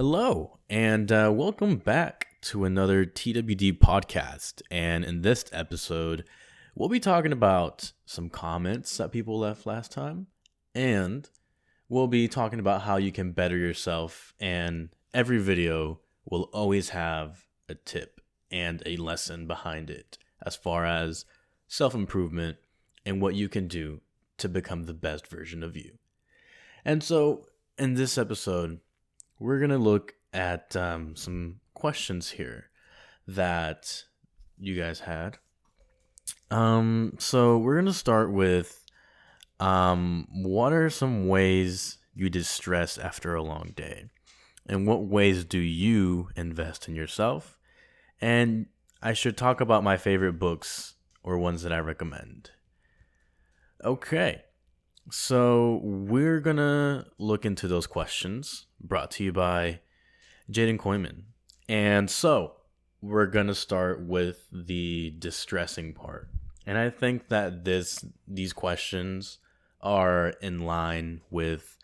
Hello, and welcome back to another TWD podcast. And in this episode, we'll be talking about some comments that people left last time, and we'll be talking about how you can better yourself. And every video will always have a tip and a lesson behind it as far as self improvement and what you can do to become the best version of you. And so, in this episode, we're going to look at some questions here that you guys had. So we're going to start with what are some ways you distress after a long day? And what ways do you invest in yourself? And I should talk about my favorite books or ones that I recommend. Okay. So we're going to look into those questions brought to you by Jaden Koyman. And so we're going to start with the distressing part. And I think that these questions are in line with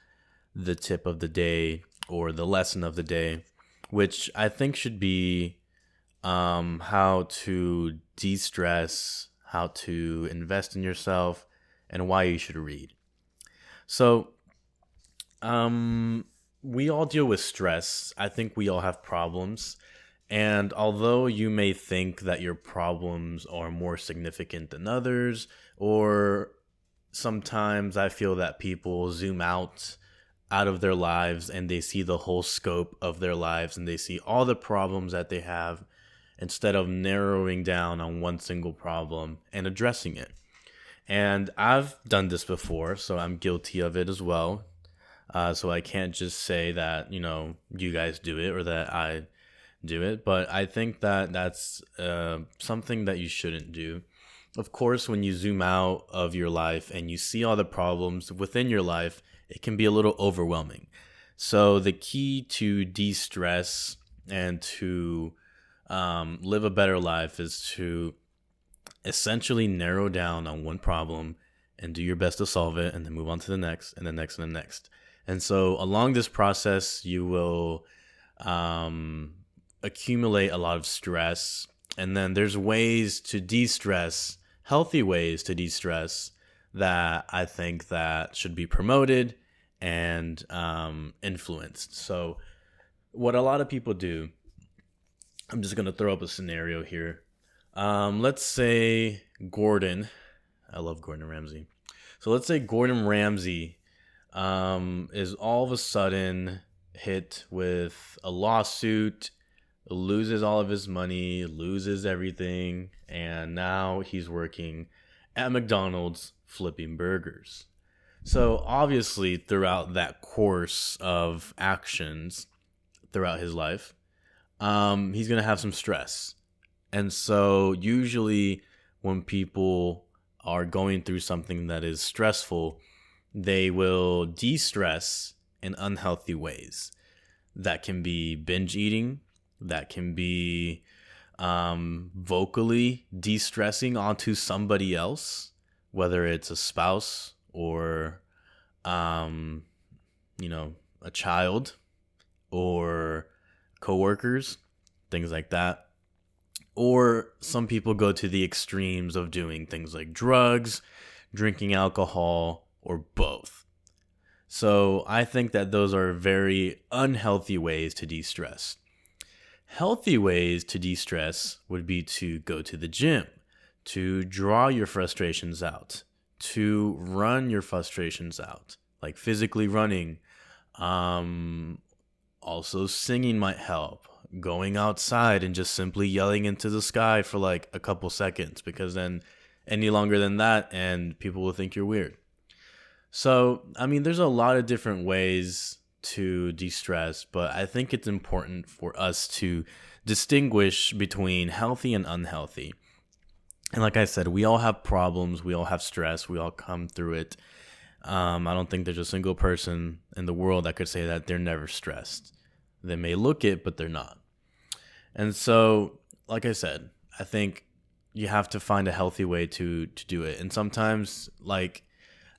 the tip of the day or the lesson of the day, which I think should be how to de-stress, how to invest in yourself, and why you should read. So, we all deal with stress. I think we all have problems. And although you may think that your problems are more significant than others, or sometimes I feel that people zoom out of their lives and they see the whole scope of their lives and they see all the problems that they have instead of narrowing down on one single problem and addressing it. And I've done this before, so I'm guilty of it as well. So I can't just say that, you guys do it or that I do it. But I think that that's something that you shouldn't do. Of course, when you zoom out of your life and you see all the problems within your life, it can be a little overwhelming. So the key to de-stress and to live a better life is to essentially narrow down on one problem and do your best to solve it and then move on to the next and the next and the next. And so along this process, you will accumulate a lot of stress. And then there's ways to de-stress, healthy ways to de-stress that I think that should be promoted and influenced. So what a lot of people do, I'm just going to throw up a scenario here. Let's say Gordon. I love Gordon Ramsay. So let's say Gordon Ramsay is all of a sudden hit with a lawsuit, loses all of his money, loses everything, and now he's working at McDonald's flipping burgers. So obviously throughout that course of actions throughout his life, he's going to have some stress. And so usually when people are going through something that is stressful, they will de-stress in unhealthy ways. That can be binge eating. That can be vocally de-stressing onto somebody else, whether it's a spouse or, a child or coworkers, things like that. Or some people go to the extremes of doing things like drugs, drinking alcohol, or both. So I think that those are very unhealthy ways to de-stress. Healthy ways to de-stress would be to go to the gym, to draw your frustrations out, to run your frustrations out, like physically running. Also, singing might help. Going outside and just simply yelling into the sky for like a couple seconds, because then any longer than that and people will think you're weird. So, there's a lot of different ways to de-stress, but I think it's important for us to distinguish between healthy and unhealthy. And like I said, we all have problems, we all have stress, we all come through it. I don't think there's a single person in the world that could say that they're never stressed. They may look it, but they're not. And so, like I said, I think you have to find a healthy way to do it. And sometimes, like,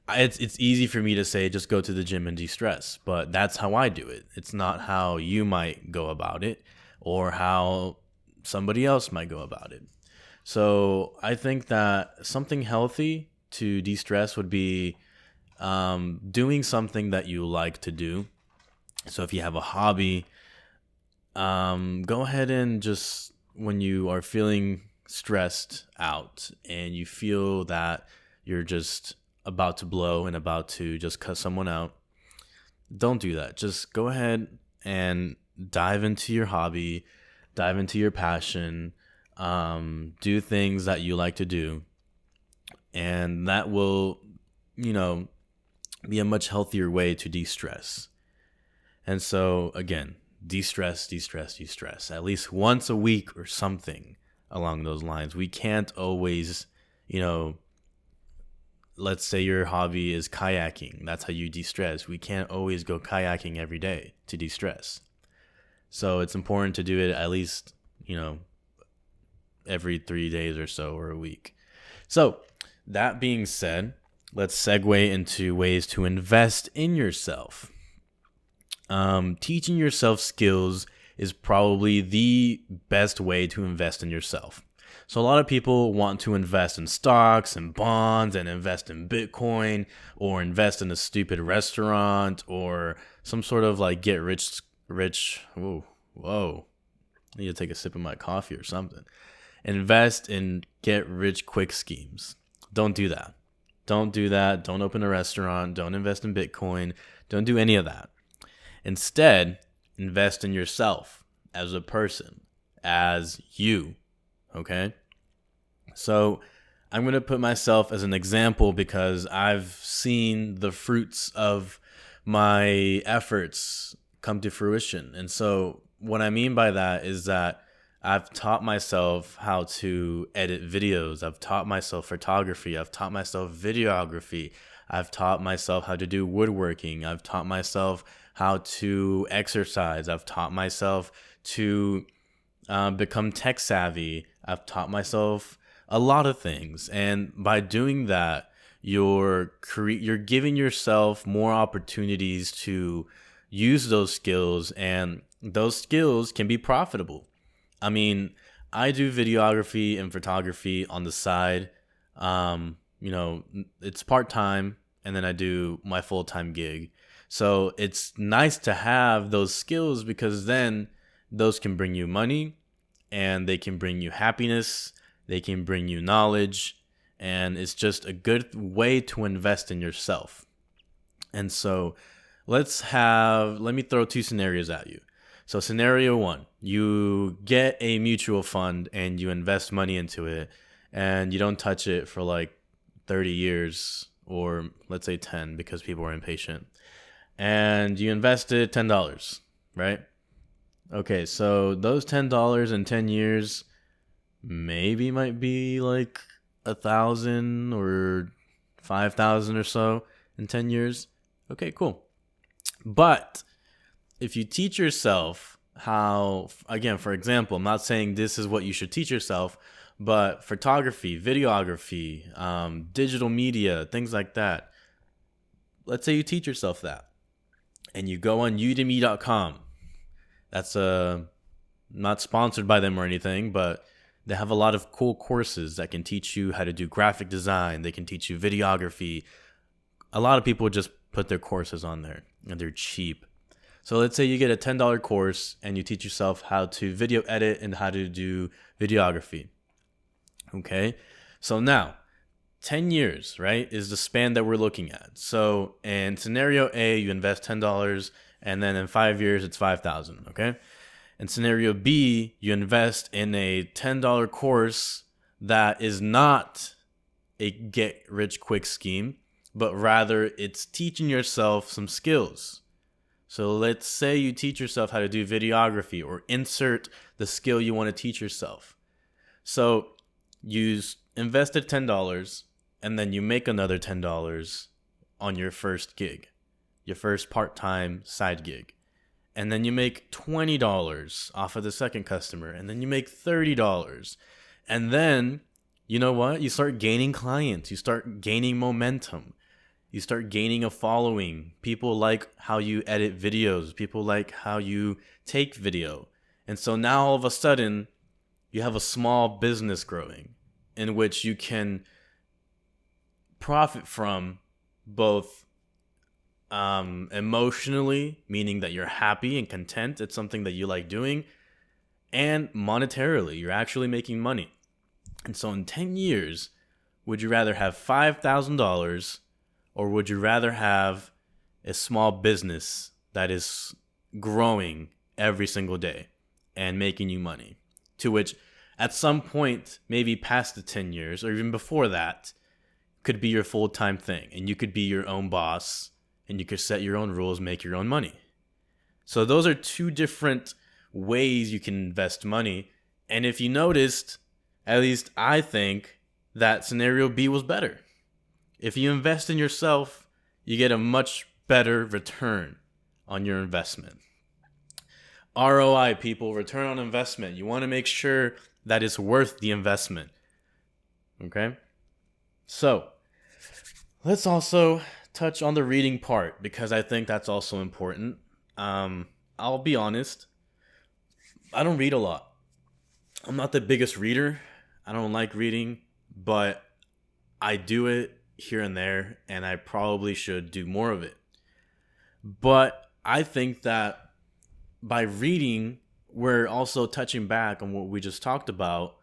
It's easy for me to say just go to the gym and de-stress, but that's how I do it. It's not how you might go about it or how somebody else might go about it. So I think that something healthy to de-stress would be doing something that you like to do. So if you have a hobby, go ahead and just when you are feeling stressed out and you feel that you're just about to blow and about to just cut someone out, don't do that. Just go ahead and dive into your hobby, dive into your passion, do things that you like to do, and that will, you know, be a much healthier way to de-stress. And so again, de-stress, de-stress, de-stress at least once a week or something along those lines. We can't always, you know, let's say your hobby is kayaking. That's how you de-stress. We can't always go kayaking every day to de-stress. So it's important to do it at least, you know, every 3 days or so, or a week. So that being said, let's segue into ways to invest in yourself. Teaching yourself skills is probably the best way to invest in yourself. So a lot of people want to invest in stocks and bonds and invest in Bitcoin or invest in a stupid restaurant or some sort of like get rich. Whoa. I need to take a sip of my coffee or something. Invest in get rich quick schemes. Don't do that. Don't do that. Don't open a restaurant. Don't invest in Bitcoin. Don't do any of that. Instead, invest in yourself as a person, as you. Okay? So I'm going to put myself as an example because I've seen the fruits of my efforts come to fruition. And so what I mean by that is that I've taught myself how to edit videos. I've taught myself photography. I've taught myself videography. I've taught myself how to do woodworking. I've taught myself how to exercise. I've taught myself to become tech savvy. I've taught myself a lot of things. And by doing that, you're giving yourself more opportunities to use those skills, and those skills can be profitable. I mean, I do videography and photography on the side. It's part-time, and then I do my full-time gig. So it's nice to have those skills because then those can bring you money and they can bring you happiness. They can bring you knowledge, and it's just a good way to invest in yourself. And so let me throw two scenarios at you. So scenario one, you get a mutual fund and you invest money into it and you don't touch it for like 30 years or let's say 10 because people are impatient. And you invested $10, right? Okay, so those $10 in 10 years maybe might be like 1,000 or 5,000 or so in 10 years. Okay, cool. But if you teach yourself how, again, for example, I'm not saying this is what you should teach yourself, but photography, videography, digital media, things like that. Let's say you teach yourself that and you go on udemy.com. That's not sponsored by them or anything, but they have a lot of cool courses that can teach you how to do graphic design. They can teach you videography. A lot of people just put their courses on there and they're cheap. So let's say you get a $10 course and you teach yourself how to video edit and how to do videography. Okay. So now 10 years, right, is the span that we're looking at. So in scenario A, you invest $10 and then in 5 years, it's 5,000. Okay. In scenario B, you invest in a $10 course that is not a get rich quick scheme, but rather it's teaching yourself some skills. So let's say you teach yourself how to do videography or insert the skill you want to teach yourself. So you invested $10 and then you make another $10 on your first gig, your first part-time side gig. And then you make $20 off of the second customer. And then you make $30. And then, you know what? You start gaining clients. You start gaining momentum. You start gaining a following. People like how you edit videos. People like how you take video. And so now all of a sudden, you have a small business growing in which you can profit from both emotionally, meaning that you're happy and content. It's something that you like doing. And monetarily, you're actually making money. And so in 10 years, would you rather have $5,000 or would you rather have a small business that is growing every single day and making you money? To which at some point, maybe past the 10 years or even before that, could be your full-time thing. And you could be your own boss and you could set your own rules, make your own money. So those are two different ways you can invest money. And if you noticed, at least I think that scenario B was better. If you invest in yourself, you get a much better return on your investment. ROI, people, return on investment. You want to make sure that it's worth the investment. Okay? So, let's also touch on the reading part because I think that's also important. I'll be honest, I don't read a lot. I'm not the biggest reader. I don't like reading, but I do it here and there, and I probably should do more of it. But I think that by reading, we're also touching back on what we just talked about.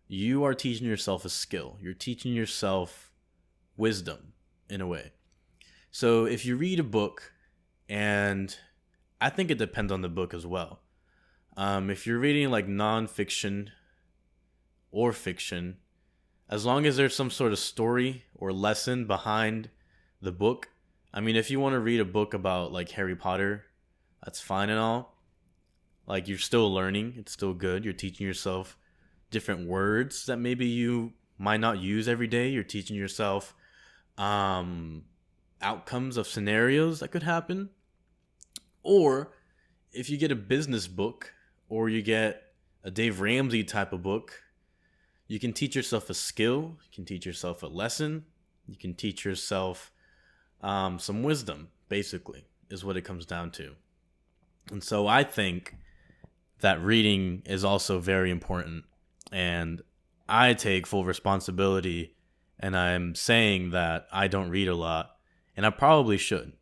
You are teaching yourself a skill. You're teaching yourself wisdom in a way. So if you read a book, and I think it depends on the book as well. If you're reading like nonfiction or fiction, as long as there's some sort of story or lesson behind the book. I mean, if you want to read a book about like Harry Potter, that's fine and all. Like, you're still learning. It's still good. You're teaching yourself different words that maybe you might not use every day. You're teaching yourself outcomes of scenarios that could happen. Or if you get a business book or you get a Dave Ramsey type of book, you can teach yourself a skill. You can teach yourself a lesson. You can teach yourself some wisdom, basically, is what it comes down to. And so I think that reading is also very important. And I take full responsibility, and I'm saying that I don't read a lot, and I probably should.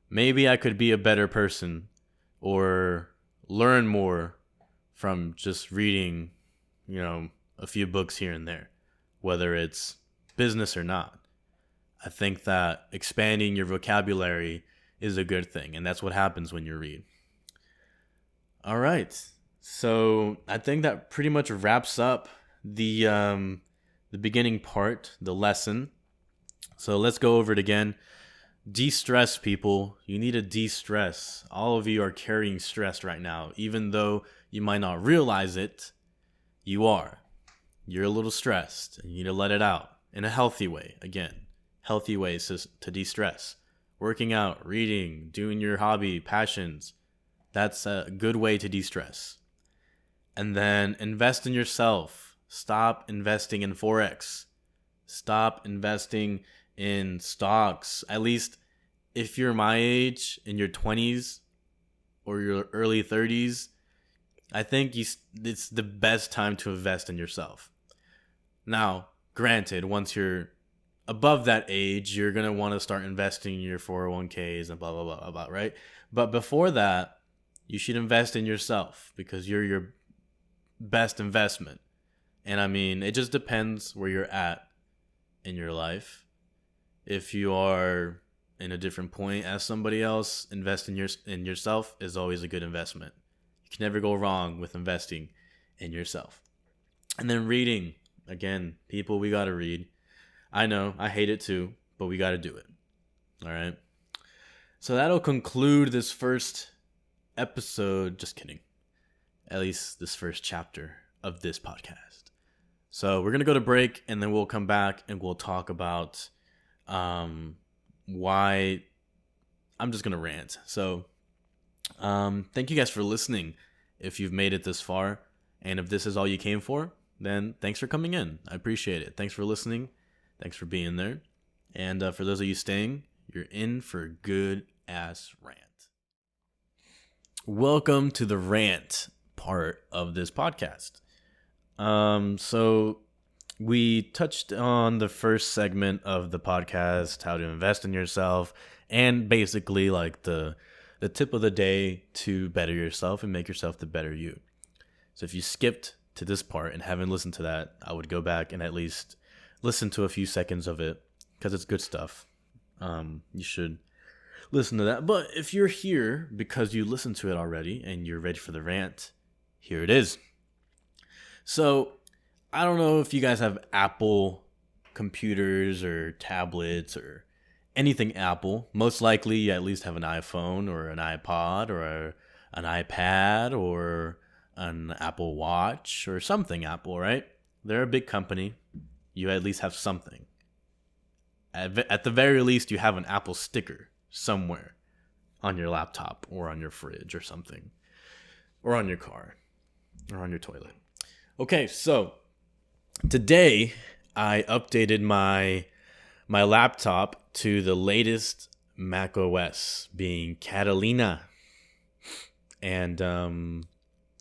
Maybe I could be a better person or learn more from just reading, a few books here and there, whether it's business or not. I think that expanding your vocabulary is a good thing, and that's what happens when you read. All right. So I think that pretty much wraps up the beginning part, the lesson. So let's go over it again. De-stress, people. You need to de-stress. All of you are carrying stress right now. Even though you might not realize it, you are. You're a little stressed. You need to let it out in a healthy way. Again, healthy ways to de-stress. Working out, reading, doing your hobby, passions. That's a good way to de-stress. And then invest in yourself. Stop investing in Forex. Stop investing in stocks. At least if you're my age, in your 20s or your early 30s, I think it's the best time to invest in yourself. Now, granted, once you're above that age, you're going to want to start investing in your 401ks and blah, blah, blah, blah, blah, right? But before that, you should invest in yourself because you're your best investment. And I mean, it just depends where you're at in your life. If you are in a different point as somebody else, invest in yourself is always a good investment. You can never go wrong with investing in yourself. And then reading. Again, people, we got to read. I know, I hate it too, but we got to do it. All right? So that'll conclude this first episode. Just kidding. At least this first chapter of this podcast. So we're going to go to break, and then we'll come back and we'll talk about why I'm just going to rant. So thank you guys for listening if you've made it this far. And if this is all you came for, then thanks for coming in. I appreciate it. Thanks for listening. Thanks for being there. And for those of you staying, you're in for a good ass rant. Welcome to the rant part of this podcast. So we touched on the first segment of the podcast, how to invest in yourself, and basically like the tip of the day to better yourself and make yourself the better you. So if you skipped to this part and haven't listened to that, I would go back and at least listen to a few seconds of it because it's good stuff. You should listen to that. But if you're here because you listened to it already and you're ready for the rant, here it is. So I don't know if you guys have Apple computers or tablets or anything Apple. Most likely you at least have an iPhone or an iPod or an iPad or an Apple Watch or something Apple, right? They're a big company. You at least have something. At the very least, you have an Apple sticker somewhere on your laptop or on your fridge or something, or on your car or on your toilet. Okay, so today I updated my laptop to the latest Mac OS, being Catalina, and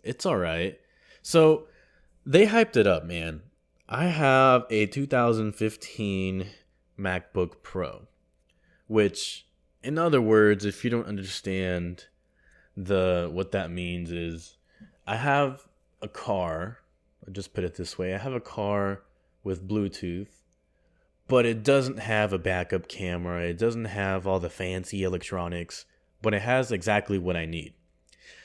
it's all right. So they hyped it up, man. I have a 2015 MacBook Pro, which, in other words, if you don't understand what that means, is I have a car. I'll just put it this way: I have a car with Bluetooth, but it doesn't have a backup camera. It doesn't have all the fancy electronics, but it has exactly what I need.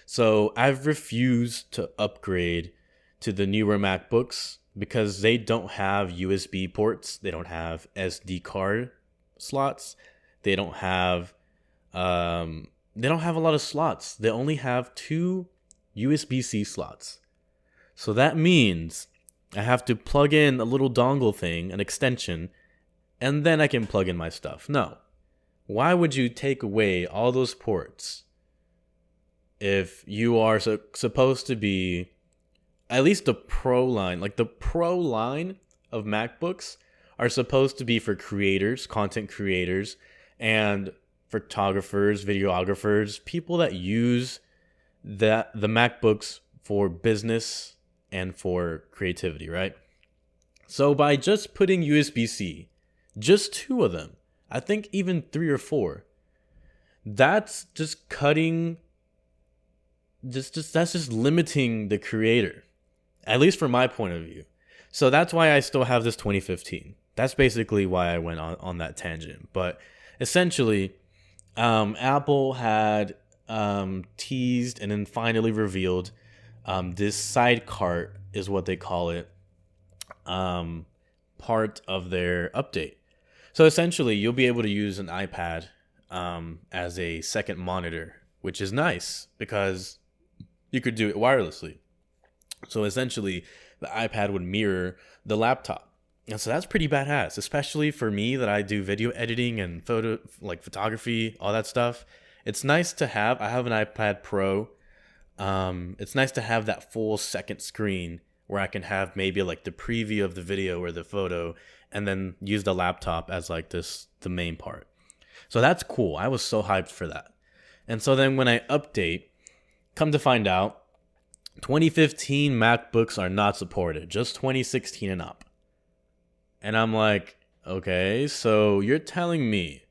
So I've refused to upgrade to the newer MacBooks because they don't have USB ports. They don't have SD card slots. They don't have a lot of slots. They only have 2 USB-C slots. So that means I have to plug in a little dongle thing, an extension, and then I can plug in my stuff. No. Why would you take away all those ports if you are supposed to be at least the Pro line? Like, the Pro line of MacBooks are supposed to be for creators, content creators, and photographers, videographers, people that use the MacBooks for business and for creativity, right? So by just putting USB-C, just 2 of them, I think even 3 or 4, that's just cutting, that's just limiting the creator, at least from my point of view. So that's why I still have this 2015. That's basically why I went on that tangent. But essentially, Apple had teased and then finally revealed this side cart, is what they call it, part of their update. So essentially, you'll be able to use an iPad as a second monitor, which is nice because you could do it wirelessly. So essentially, the iPad would mirror the laptop. And so that's pretty badass, especially for me that I do video editing and photography, all that stuff. It's nice to have. I have an iPad Pro. It's nice to have that full second screen where I can have maybe like the preview of the video or the photo and then use the laptop as like the main part. So that's cool. I was so hyped for that. And so then when I update, come to find out, 2015 MacBooks are not supported, just 2016 and up. And I'm like, okay, so you're telling me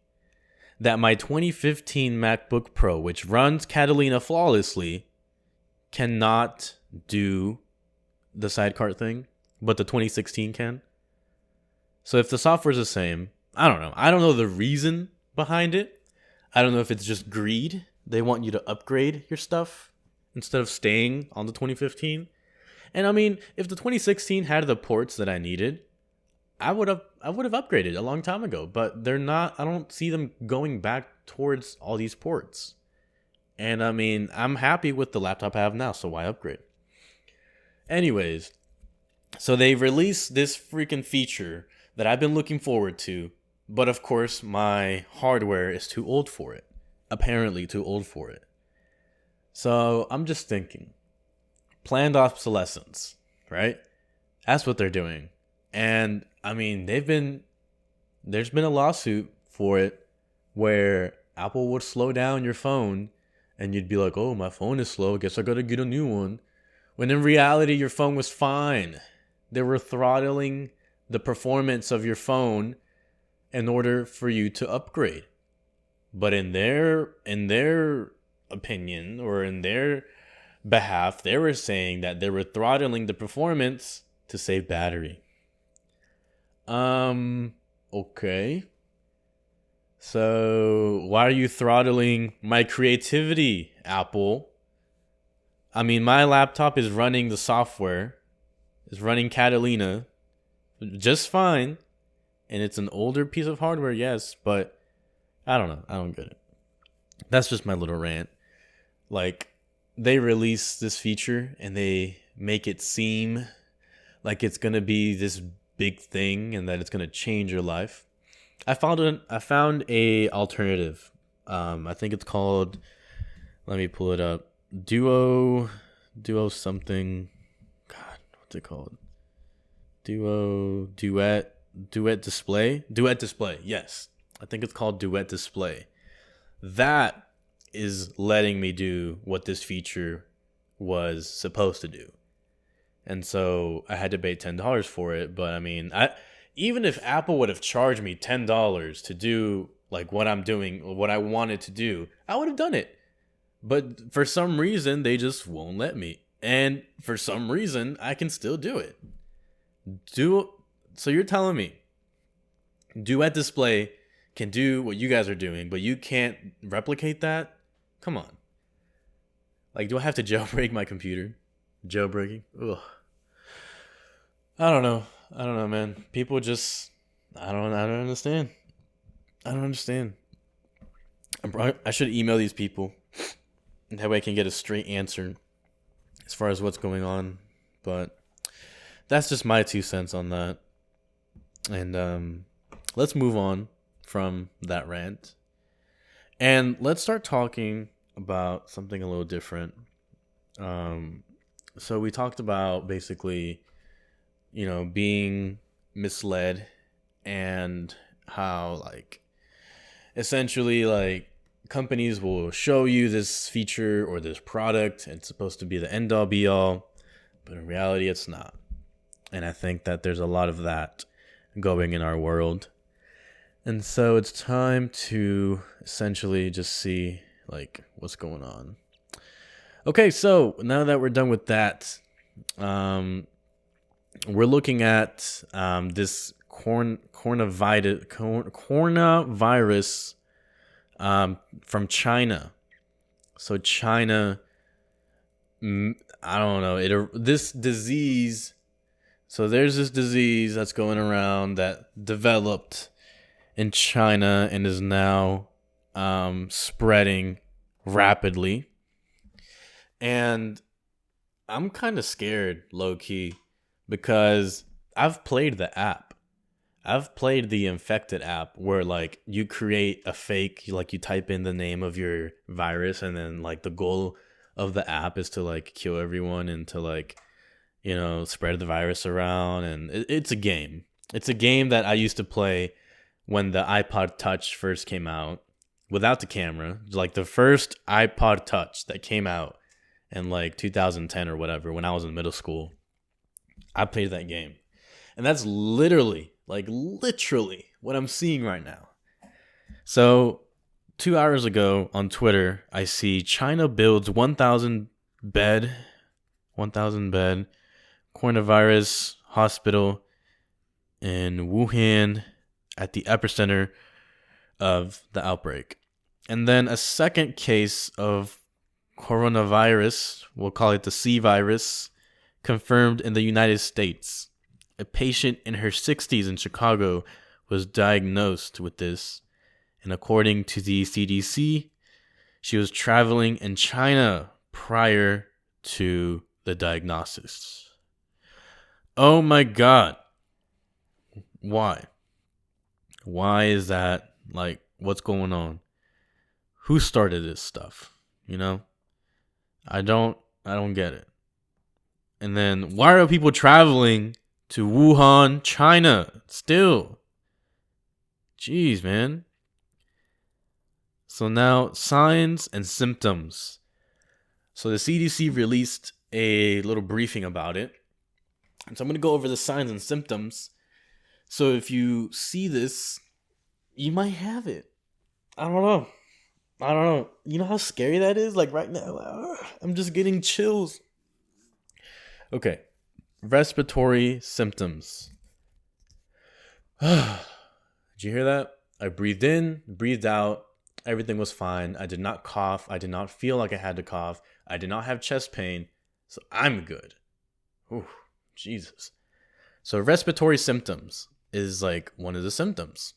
that my 2015 MacBook Pro, which runs Catalina flawlessly, cannot do the sidecar thing, but the 2016 can? So if the software is the same, I don't know. I don't know the reason behind it. I don't know if it's just greed. They want you to upgrade your stuff instead of staying on the 2015. And I mean, if the 2016 had the ports that I needed, I would have upgraded a long time ago, but they're not. I don't see them going back towards all these ports. And I mean, I'm happy with the laptop I have now, so why upgrade? Anyways, so they released this freaking feature that I've been looking forward to, but of course my hardware is too old for it. Apparently too old for it. So I'm just thinking, planned obsolescence, right? That's what they're doing. And I mean, they've been There's been a lawsuit for it where Apple would slow down your phone and you'd be like, oh, my phone is slow. Guess I gotta get a new one. When in reality, your phone was fine. They were throttling the performance of your phone in order for you to upgrade. But in their opinion, or in their behalf, they were saying that they were throttling the performance to save battery. Okay. So why are you throttling my creativity, Apple? I mean, my laptop is running the software, is running Catalina just fine, and it's an older piece of hardware, yes, but I don't know. I don't get it. That's just my little rant. Like, they release this feature and they make it seem like it's gonna be this big thing and that it's gonna change your life. I found a alternative. I think it's called. Let me pull it up. Duo something. God, what's it called? Duet display. Yes, I think it's called Duet Display. That is letting me do what this feature was supposed to do. And so I had to pay $10 for it. But I mean, even if Apple would have charged me $10 to do like what I'm doing, what I wanted to do, I would have done it. But for some reason, they just won't let me. And for some reason, I can still do it. So you're telling me Duet Display can do what you guys are doing, but you can't replicate that? Come on. Like, do I have to jailbreak my computer? Jailbreaking? Ugh. I don't know, man. People just, I don't understand. I don't understand. I should email these people. That way I can get a straight answer as far as what's going on. But that's just my 2 cents on that. And let's move on from that rant. And let's start talking about something a little different. So we talked about basically, being misled and how like essentially like companies will show you this feature or this product and it's supposed to be the end all be all, but in reality it's not. And I think that there's a lot of that going in our world. And so it's time to essentially just see like what's going on. Okay, so now that we're done with that, we're looking at this coronavirus from China. So China, I don't know, this disease. So there's this disease that's going around that developed in China and is now spreading rapidly. And I'm kind of scared, low key, because I've played the app. I've played the infected app where like you create a fake, like you type in the name of your virus and then like the goal of the app is to like kill everyone and to like, spread the virus around. And it's a game. It's a game that I used to play when the iPod Touch first came out without the camera. Like the first iPod Touch that came out in like 2010 or whatever, when I was in middle school, I played that game. And that's literally what I'm seeing right now. So 2 hours ago on Twitter, I see China builds 1,000 bed coronavirus hospital in Wuhan at the epicenter of the outbreak. And then a second case of coronavirus, we'll call it the C virus, confirmed in the United States. A patient in her 60s in Chicago was diagnosed with this. And according to the CDC, she was traveling in China prior to the diagnosis. Oh my God. Why? Why is that? Like, what's going on? Who started this stuff? I don't get it. And then why are people traveling to Wuhan, China still? Jeez, man. So now, signs and symptoms. So the CDC released a little briefing about it. And so I'm going to go over the signs and symptoms. So if you see this, you might have it. I don't know. I don't know. You know how scary that is? Like right now, I'm just getting chills. Okay. Respiratory symptoms. Did you hear that? I breathed in, breathed out. Everything was fine. I did not cough. I did not feel like I had to cough. I did not have chest pain. So I'm good. Ooh, Jesus. So respiratory symptoms is like one of the symptoms.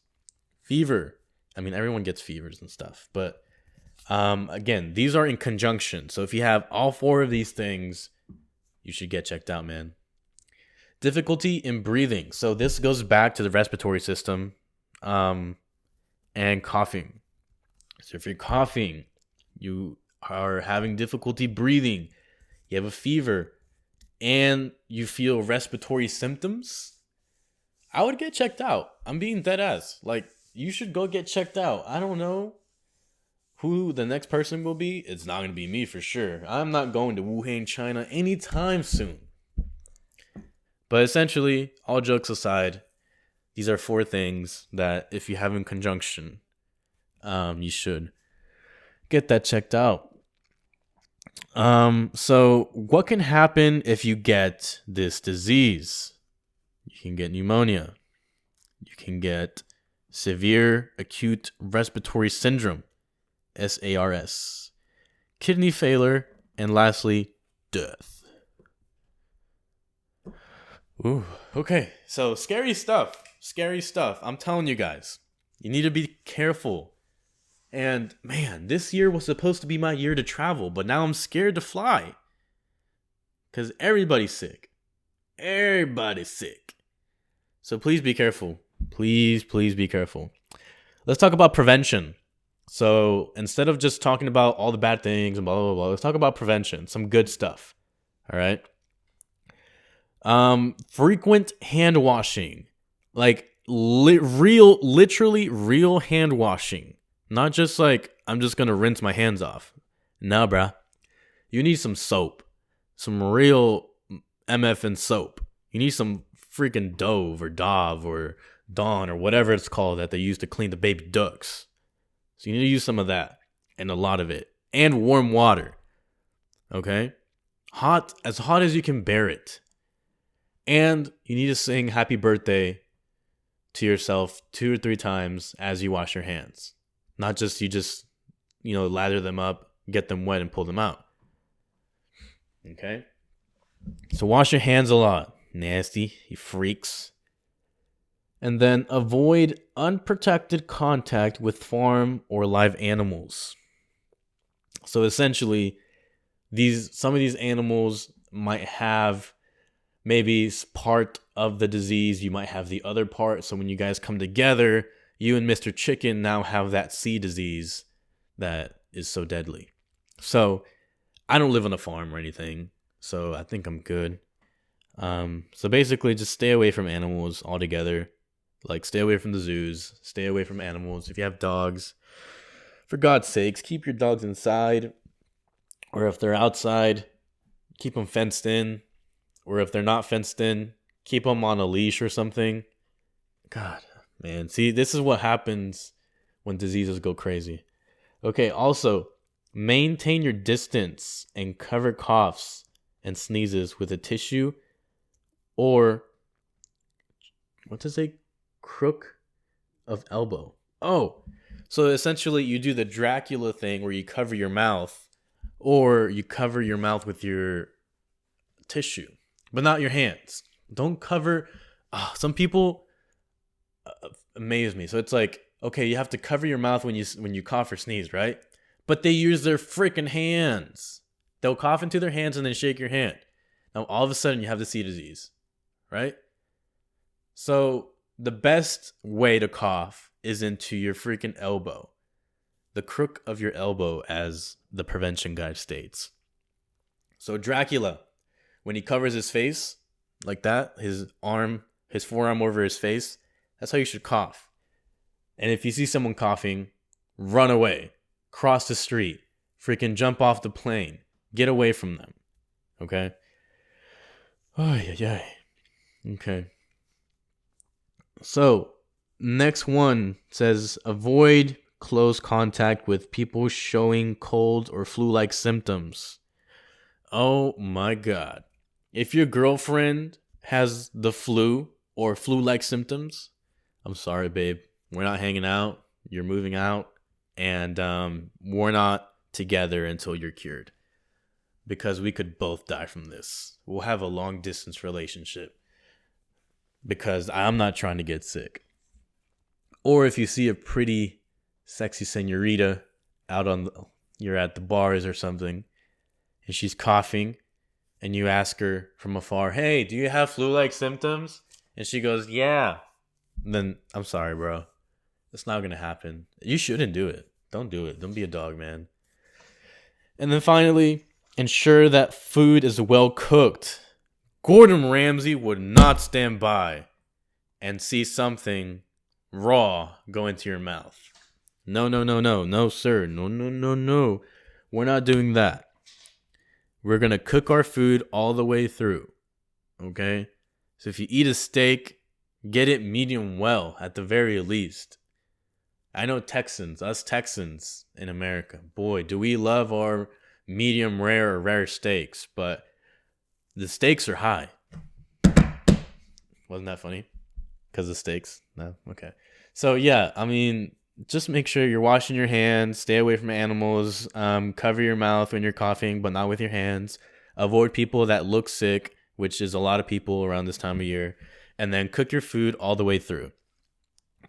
Fever. I mean, everyone gets fevers and stuff. But again, these are in conjunction. So if you have all four of these things, you should get checked out, man. Difficulty in breathing. So this goes back to the respiratory system and coughing. So if you're coughing, you are having difficulty breathing, you have a fever, and you feel respiratory symptoms, I would get checked out. I'm being dead ass. Like, you should go get checked out. I don't know who the next person will be. It's not going to be me for sure. I'm not going to Wuhan, China anytime soon. But essentially, all jokes aside, these are four things that if you have in conjunction, you should get that checked out. So what can happen if you get this disease? You can get pneumonia. You can get severe acute respiratory syndrome, SARS, kidney failure, and lastly, death. Ooh, okay. So scary stuff. Scary stuff. I'm telling you guys, you need to be careful. And man, this year was supposed to be my year to travel, but now I'm scared to fly. Because everybody's sick. Everybody's sick. So please be careful. Please be careful. Let's talk about prevention. So instead of just talking about all the bad things and blah, blah, blah, let's talk about prevention. Some good stuff. All right. Frequent hand washing. Like literally real hand washing. Not just like, I'm just going to rinse my hands off. Nah, bruh. You need some soap. Some real MF soap. You need some freaking Dove or Dove or Dawn or whatever it's called that they use to clean the baby ducks. So you need to use some of that and a lot of it. And warm water. Okay? As hot as you can bear it. And you need to sing happy birthday to yourself 2 or 3 times as you wash your hands. Not just lather them up, get them wet, and pull them out. Okay? So wash your hands a lot. Nasty, you freaks. And then avoid unprotected contact with farm or live animals. So essentially, some of these animals might have maybe part of the disease. You might have the other part. So when you guys come together, you and Mr. Chicken now have that C disease that is so deadly. So I don't live on a farm or anything, so I think I'm good. So basically just stay away from animals altogether. Like, stay away from the zoos, stay away from animals. If you have dogs, for God's sakes, keep your dogs inside. Or if they're outside, keep them fenced in. Or if they're not fenced in, keep them on a leash or something. God, man. See, this is what happens when diseases go crazy. Okay, also, maintain your distance and cover coughs and sneezes with a tissue or, what does it say? Crook of elbow. Oh, so essentially you do the Dracula thing where you cover your mouth, or you cover your mouth with your tissue, but not your hands. Don't cover. Some people amaze me. So it's like, okay, you have to cover your mouth when you cough or sneeze, right? But they use their freaking hands. They'll cough into their hands and then shake your hand. Now all of a sudden you have the C disease, right? So the best way to cough is into your freaking elbow. The crook of your elbow, as the prevention guide states. So Dracula, when he covers his face like that, his forearm over his face, that's how you should cough. And if you see someone coughing, run away, cross the street, freaking jump off the plane, get away from them. Okay? Oh, yeah. Okay. So, next one says avoid close contact with people showing cold or flu-like symptoms. Oh my God. If your girlfriend has the flu or flu-like symptoms, I'm sorry, babe. We're not hanging out. You're moving out. And we're not together until you're cured. Because we could both die from this. We'll have a long distance relationship. Because I'm not trying to get sick. Or if you see a pretty sexy senorita you're at the bars or something, and she's coughing, and you ask her from afar, hey, do you have flu-like symptoms? And she goes, yeah. Then I'm sorry, bro. It's not going to happen. You shouldn't do it. Don't do it. Don't be a dog, man. And then finally, ensure that food is well cooked. Gordon Ramsay would not stand by and see something raw go into your mouth. No, sir. No. We're not doing that. We're going to cook our food all the way through. Okay? So if you eat a steak, get it medium well at the very least. I know us Texans in America, boy, do we love our medium rare or rare steaks, but the stakes are high. Wasn't that funny? Because of steaks? No? Okay. So yeah, I mean, just make sure you're washing your hands, stay away from animals, cover your mouth when you're coughing, but not with your hands. Avoid people that look sick, which is a lot of people around this time of year, and then cook your food all the way through.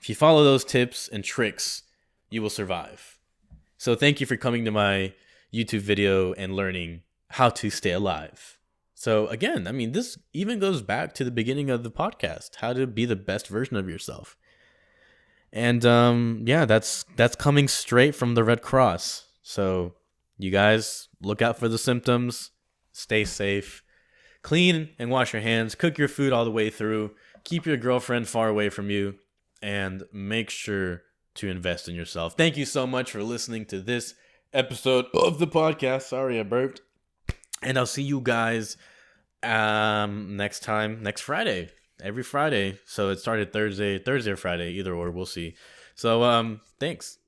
If you follow those tips and tricks, you will survive. So thank you for coming to my YouTube video and learning how to stay alive. So again, I mean, this even goes back to the beginning of the podcast, how to be the best version of yourself. And yeah, that's coming straight from the Red Cross. So you guys look out for the symptoms, stay safe, clean and wash your hands, cook your food all the way through, keep your girlfriend far away from you, and make sure to invest in yourself. Thank you so much for listening to this episode of the podcast. Sorry, I burped. And I'll see you guys next Friday. Every Friday. So it started Thursday or Friday, either or, we'll see. So thanks.